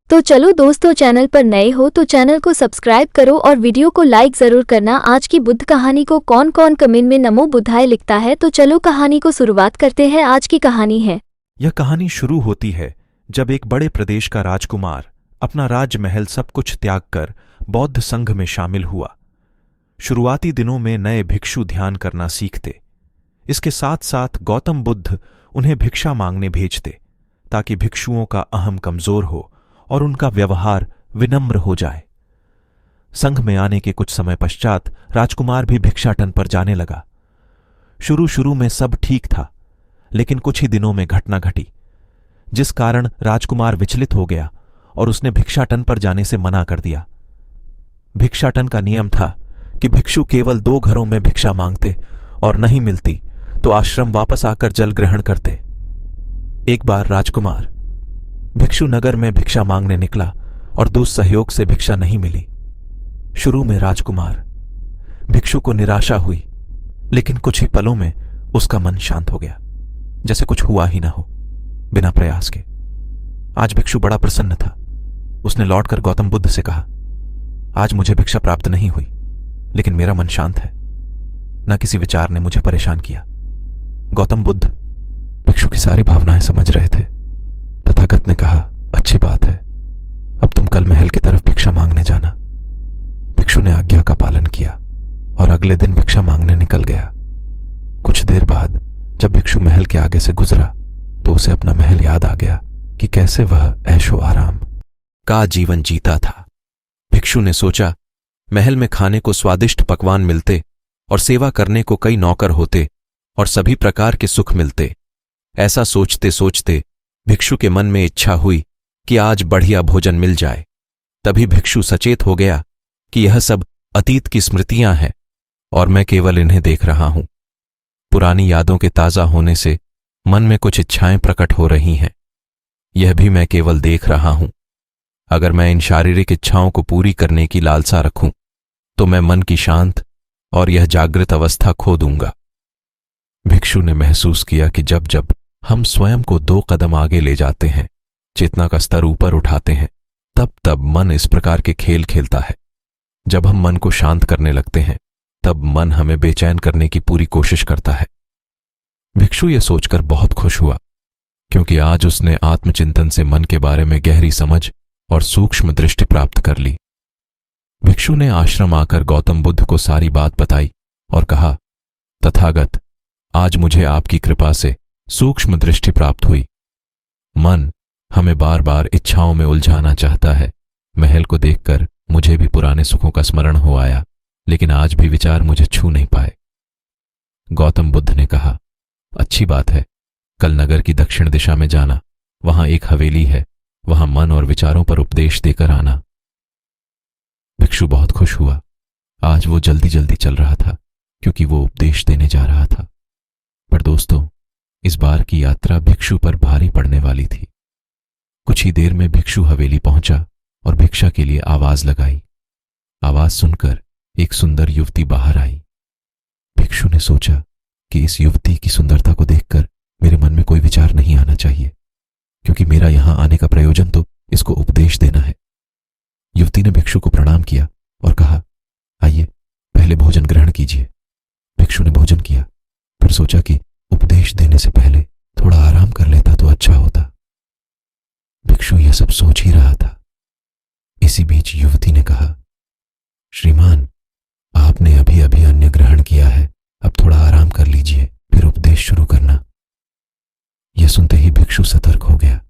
तो चलो दोस्तों, चैनल पर नए हो तो चैनल को सब्सक्राइब करो और वीडियो को लाइक जरूर करना। आज की बुद्ध कहानी को कौन कौन कमेंट में नमो बुद्धाय लिखता है, तो चलो कहानी को शुरुआत करते हैं। आज की कहानी है। यह कहानी शुरू होती है जब एक बड़े प्रदेश का राजकुमार अपना राजमहल सब कुछ त्याग कर बौद्ध संघ में शामिल हुआ। शुरुआती दिनों में नए भिक्षु ध्यान करना सीखते। इसके साथ साथ गौतम बुद्ध उन्हें भिक्षा मांगने भेजते ताकि भिक्षुओं का अहम कमजोर हो और उनका व्यवहार विनम्र हो जाए। संघ में आने के कुछ समय पश्चात राजकुमार भी भिक्षाटन पर जाने लगा। शुरू शुरू में सब ठीक था, लेकिन कुछ ही दिनों में घटना घटी जिस कारण राजकुमार विचलित हो गया और उसने भिक्षाटन पर जाने से मना कर दिया। भिक्षाटन का नियम था कि भिक्षु केवल 2 घरों में भिक्षा मांगते और नहीं मिलती तो आश्रम वापस आकर जल ग्रहण करते। एक बार राजकुमार भिक्षु नगर में भिक्षा मांगने निकला और दुस्सहयोग से भिक्षा नहीं मिली। शुरू में राजकुमार भिक्षु को निराशा हुई, लेकिन कुछ ही पलों में उसका मन शांत हो गया, जैसे कुछ हुआ ही ना हो, बिना प्रयास के। आज भिक्षु बड़ा प्रसन्न था। उसने लौटकर गौतम बुद्ध से कहा, आज मुझे भिक्षा प्राप्त नहीं हुई, लेकिन मेरा मन शांत है। न किसी विचार ने मुझे परेशान किया। गौतम बुद्ध भिक्षु की सारी भावनाएं समझ रहे थे। तथागत ने कहा, अच्छी बात है, अब तुम कल महल की तरफ भिक्षा मांगने जाना। भिक्षु ने आज्ञा का पालन किया और अगले दिन भिक्षा मांगने निकल गया। कुछ देर बाद जब भिक्षु महल के आगे से गुजरा तो उसे अपना महल याद आ गया कि कैसे वह ऐशो आराम का जीवन जीता था। भिक्षु ने सोचा, महल में खाने को स्वादिष्ट पकवान मिलते और सेवा करने को कई नौकर होते और सभी प्रकार के सुख मिलते। ऐसा सोचते सोचते भिक्षु के मन में इच्छा हुई कि आज बढ़िया भोजन मिल जाए। तभी भिक्षु सचेत हो गया कि यह सब अतीत की स्मृतियां हैं और मैं केवल इन्हें देख रहा हूं। पुरानी यादों के ताजा होने से मन में कुछ इच्छाएं प्रकट हो रही हैं। यह भी मैं केवल देख रहा हूं। अगर मैं इन शारीरिक इच्छाओं को पूरी करने की लालसा रखूं तो मैं मन की शांत और यह जागृत अवस्था खो दूंगा। भिक्षु ने महसूस किया कि जब जब हम स्वयं को 2 कदम आगे ले जाते हैं, चेतना का स्तर ऊपर उठाते हैं, तब तब मन इस प्रकार के खेल खेलता है। जब हम मन को शांत करने लगते हैं तब मन हमें बेचैन करने की पूरी कोशिश करता है। भिक्षु यह सोचकर बहुत खुश हुआ, क्योंकि आज उसने आत्मचिंतन से मन के बारे में गहरी समझ और सूक्ष्म दृष्टि प्राप्त कर ली। भिक्षु ने आश्रम आकर गौतम बुद्ध को सारी बात बताई और कहा, तथागत, आज मुझे आपकी कृपा से सूक्ष्म दृष्टि प्राप्त हुई। मन हमें बार बार इच्छाओं में उलझाना चाहता है। महल को देखकर मुझे भी पुराने सुखों का स्मरण हो आया, लेकिन आज भी विचार मुझे छू नहीं पाए। गौतम बुद्ध ने कहा, अच्छी बात है, कल नगर की दक्षिण दिशा में जाना, वहां एक हवेली है, वहां मन और विचारों पर उपदेश देकर आना। भिक्षु बहुत खुश हुआ। आज वो जल्दी जल्दी चल रहा था क्योंकि वो उपदेश देने जा रहा था। पर दोस्तों, इस बार की यात्रा भिक्षु पर भारी पड़ने वाली थी। कुछ ही देर में भिक्षु हवेली पहुंचा और भिक्षा के लिए आवाज लगाई। आवाज सुनकर एक सुंदर युवती बाहर आई। भिक्षु ने सोचा कि इस युवती की सुंदरता को देखकर मेरे मन में कोई विचार नहीं आना चाहिए, क्योंकि मेरा यहां आने का प्रयोजन तो इसको उपदेश देना है। युवती ने भिक्षु को प्रणाम किया और कहा, आइए पहले भोजन ग्रहण कीजिए। भिक्षु ने भोजन किया, फिर सोचा कि उपदेश देने से पहले थोड़ा आराम कर लेता तो अच्छा होता। भिक्षु यह सब सोच ही रहा था। इसी बीच युवती ने कहा, श्रीमान, आपने अभी अभी अन्न ग्रहण किया है, अब थोड़ा आराम कर लीजिए, फिर उपदेश शुरू करना। यह सुनते ही भिक्षु सतर्क हो गया।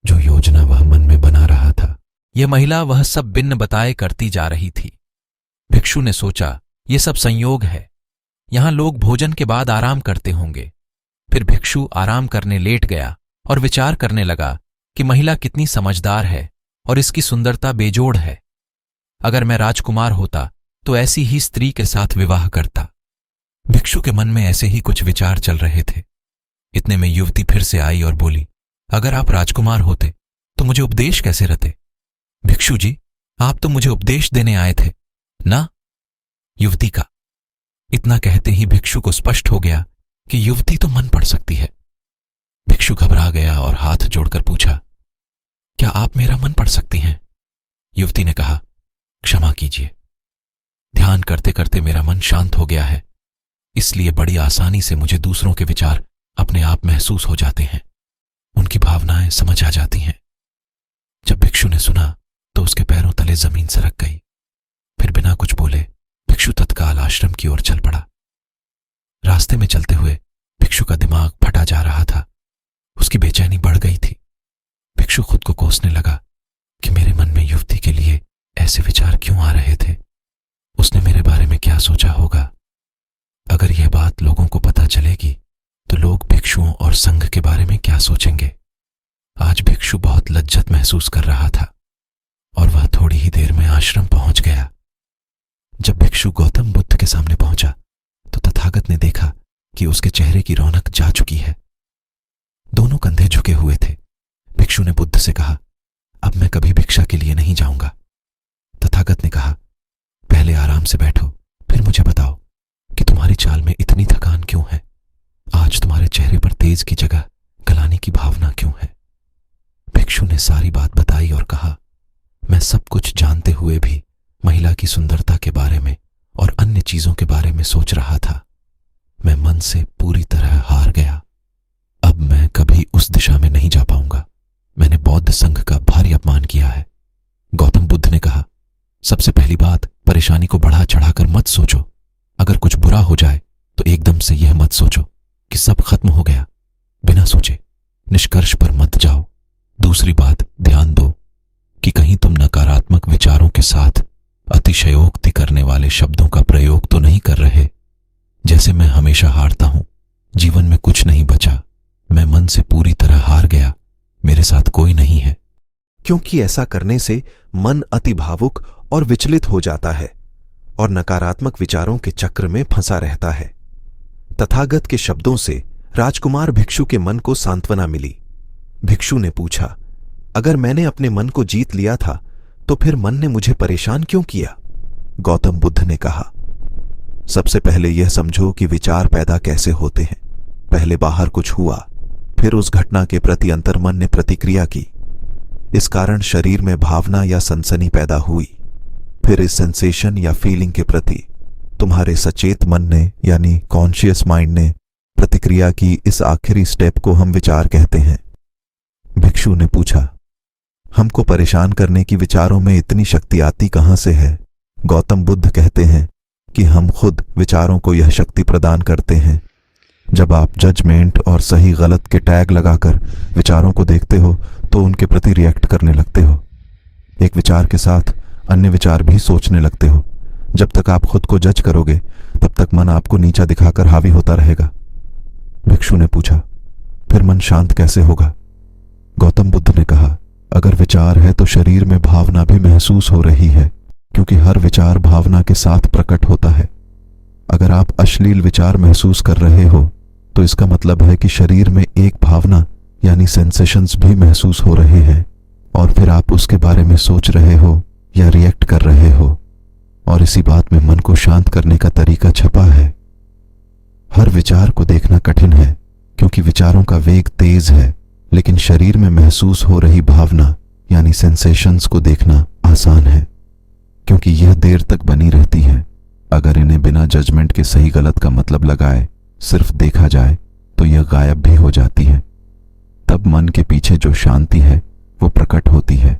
जो योजना वह मन में बना रहा था, यह महिला वह सब बिन बताए करती जा रही थी। भिक्षु ने सोचा, यह सब संयोग है, यहां लोग भोजन के बाद आराम करते होंगे। फिर भिक्षु आराम करने लेट गया और विचार करने लगा कि महिला कितनी समझदार है और इसकी सुंदरता बेजोड़ है। अगर मैं राजकुमार होता तो ऐसी ही स्त्री के साथ विवाह करता। भिक्षु के मन में ऐसे ही कुछ विचार चल रहे थे। इतने में युवती फिर से आई और बोली, अगर आप राजकुमार होते तो मुझे उपदेश कैसे रहते? भिक्षु जी, आप तो मुझे उपदेश देने आए थे ना? युवती का इतना कहते ही भिक्षु को स्पष्ट हो गया कि युवती तो मन पढ़ सकती है। भिक्षु घबरा गया और हाथ जोड़कर पूछा, क्या क्या आप मेरा मन पढ़ सकती हैं? युवती ने कहा, क्षमा कीजिए, ध्यान करते करते मेरा मन शांत हो गया है, इसलिए बड़ी आसानी से मुझे दूसरों के विचार अपने आप महसूस हो जाते हैं, उनकी भावनाएं समझ आ जाती हैं। जब भिक्षु ने सुना तो उसके पैरों तले जमीन सरक गई। फिर बिना कुछ बोले भिक्षु तत्काल आश्रम की ओर चल पड़ा। रास्ते में चलते हुए भिक्षु का दिमाग फटा जा रहा था, उसकी बेचैनी बढ़ गई थी। भिक्षु खुद को कोसने लगा कि मेरे मन में युवती के लिए ऐसे विचार क्यों आ रहे थे। उसने मेरे बारे में क्या सोचा होगा? अगर यह बात लोगों को पता चलेगी तो लोग भिक्षुओं और संघ के बारे में क्या सोचेंगे? आज भिक्षु बहुत लज्जत महसूस कर रहा था और वह थोड़ी ही देर में आश्रम पहुंच गया। जब भिक्षु गौतम बुद्ध के सामने पहुंचा तो तथागत ने देखा कि उसके चेहरे की रौनक जा चुकी है। दोनों कंधे झुके हुए थे। भिक्षु ने बुद्ध से कहा, अब मैं कभी भिक्षा के लिए नहीं जाऊंगा। तथागत ने कहा, पहले आराम से बैठो, फिर मुझे बताओ कि तुम्हारी चाल में इतनी थकान क्यों है? आज तुम्हारे चेहरे पर तेज की जगह गलानी की भावना क्यों है? भिक्षु ने सारी बात बताई और कहा, मैं सब कुछ जानते हुए भी महिला की सुंदरता के बारे में और अन्य चीजों के बारे में सोच रहा था। मैं मन से पूरी तरह हार गया। अब मैं कभी उस दिशा में नहीं जा पाऊंगा। मैंने बौद्ध संघ का भारी अपमान किया है। गौतम बुद्ध ने कहा, सबसे पहली बात, परेशानी को बढ़ा चढ़ाकर मत सोचो। अगर कुछ बुरा हो जाए तो एकदम से यह मत सोचो कि सब खत्म हो गया। बिना सोचे निष्कर्ष पर मत जाओ। दूसरी बात, ध्यान दो कि कहीं तुम नकारात्मक विचारों के साथ अतिशयोक्ति करने वाले शब्दों का प्रयोग तो नहीं कर रहे। जैसे मैं हमेशा हारता हूं, जीवन में कुछ नहीं बचा, मैं मन से पूरी तरह हार गया, मेरे साथ कोई नहीं है। क्योंकि ऐसा करने से मन अति भावुक और विचलित हो जाता है और नकारात्मक विचारों के चक्र में फंसा रहता है। तथागत के शब्दों से राजकुमार भिक्षु के मन को सांत्वना मिली। भिक्षु ने पूछा, अगर मैंने अपने मन को जीत लिया था तो फिर मन ने मुझे परेशान क्यों किया? गौतम बुद्ध ने कहा, सबसे पहले यह समझो कि विचार पैदा कैसे होते हैं। पहले बाहर कुछ हुआ, फिर उस घटना के प्रति अंतर्मन ने प्रतिक्रिया की। इस कारण शरीर में भावना या सनसनी पैदा हुई। फिर इस सेंसेशन या फीलिंग के प्रति तुम्हारे सचेत मन ने यानी कॉन्शियस माइंड ने प्रतिक्रिया की। इस आखिरी स्टेप को हम विचार कहते हैं। भिक्षु ने पूछा, हमको परेशान करने की विचारों में इतनी शक्ति आती कहां से है? गौतम बुद्ध कहते हैं कि हम खुद विचारों को यह शक्ति प्रदान करते हैं। जब आप जजमेंट और सही गलत के टैग लगाकर विचारों को देखते हो तो उनके प्रति रिएक्ट करने लगते हो। एक विचार के साथ अन्य विचार भी सोचने लगते हो। जब तक आप खुद को जज करोगे तब तक मन आपको नीचा दिखाकर हावी होता रहेगा। भिक्षु ने पूछा, फिर मन शांत कैसे होगा? गौतम बुद्ध ने कहा, अगर विचार है तो शरीर में भावना भी महसूस हो रही है, क्योंकि हर विचार भावना के साथ प्रकट होता है। अगर आप अश्लील विचार महसूस कर रहे हो तो इसका मतलब है कि शरीर में एक भावना यानी सेंसेशंस भी महसूस हो रहे हैं और फिर आप उसके बारे में सोच रहे हो या रिएक्ट कर रहे हो। और इसी बात में मन को शांत करने का तरीका छपा है। हर विचार को देखना कठिन है क्योंकि विचारों का वेग तेज है, लेकिन शरीर में महसूस हो रही भावना यानी सेंसेशंस को देखना आसान है क्योंकि यह देर तक बनी रहती है। अगर इन्हें बिना जजमेंट के सही गलत का मतलब लगाए सिर्फ देखा जाए तो यह गायब भी हो जाती है। तब मन के पीछे जो शांति है वो प्रकट होती है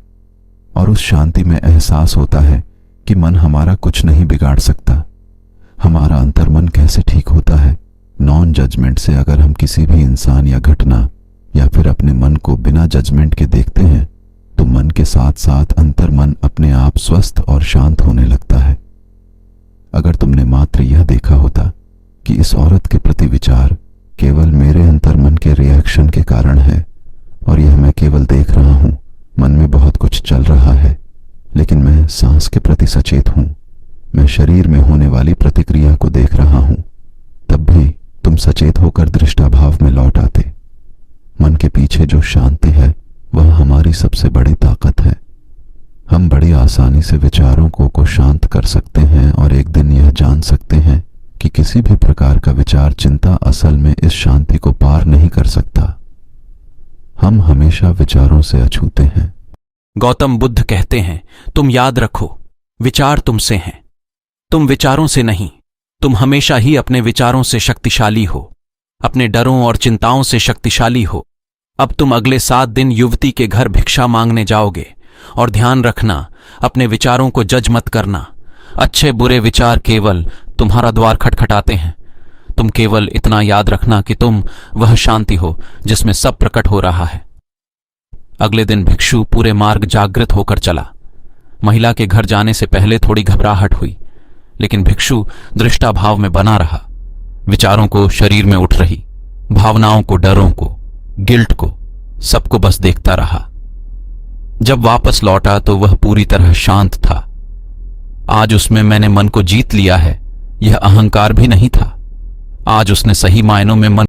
और उस शांति में एहसास होता है कि मन हमारा कुछ नहीं बिगाड़ सकता। हमारा अंतर्मन कैसे ठीक होता है? नॉन जजमेंट से अगर हम किसी भी इंसान या घटना या फिर अपने मन को बिना जजमेंट के देखते हैं तो मन के साथ साथ अंतर्मन अपने आप स्वस्थ और शांत होने लगता है। अगर तुमने मात्र यह देखा होता कि इस औरत के प्रति विचार केवल मेरे अंतर्मन के रिएक्शन के कारण है और यह मैं केवल देख रहा हूं, मन में बहुत कुछ चल रहा है, लेकिन मैं सांस के प्रति सचेत हूं, मैं शरीर में होने वाली प्रतिक्रिया को देख रहा हूं, तब भी तुम सचेत होकर दृष्टाभाव में लौट आते। मन के पीछे जो शांति है वह हमारी सबसे बड़ी ताकत है। हम बड़ी आसानी से विचारों को शांत कर सकते हैं और एक दिन यह जान सकते हैं कि किसी भी प्रकार का विचार चिंता असल में इस शांति को पार नहीं कर सकता। हम हमेशा विचारों से अछूते हैं। गौतम बुद्ध कहते हैं, तुम याद रखो, विचार तुमसे हैं, तुम विचारों से नहीं। तुम हमेशा ही अपने विचारों से शक्तिशाली हो, अपने डरों और चिंताओं से शक्तिशाली हो। अब तुम अगले 7 दिन युवती के घर भिक्षा मांगने जाओगे, और ध्यान रखना, अपने विचारों को जज मत करना। अच्छे बुरे विचार केवल तुम्हारा द्वार खटखटाते हैं। तुम केवल इतना याद रखना कि तुम वह शांति हो जिसमें सब प्रकट हो रहा है। अगले दिन भिक्षु पूरे मार्ग जागृत होकर चला। महिला के घर जाने से पहले थोड़ी घबराहट हुई, लेकिन भिक्षु दृष्टा भाव में बना रहा। विचारों को शरीर में उठ रही, भावनाओं को, डरों को, गिल्ट को, सबको बस देखता रहा। जब वापस लौटा तो वह पूरी तरह शांत था। आज उसमें मैंने मन को जीत लिया है, यह अहंकार भी नहीं था। आज उसने सही मायनों में मन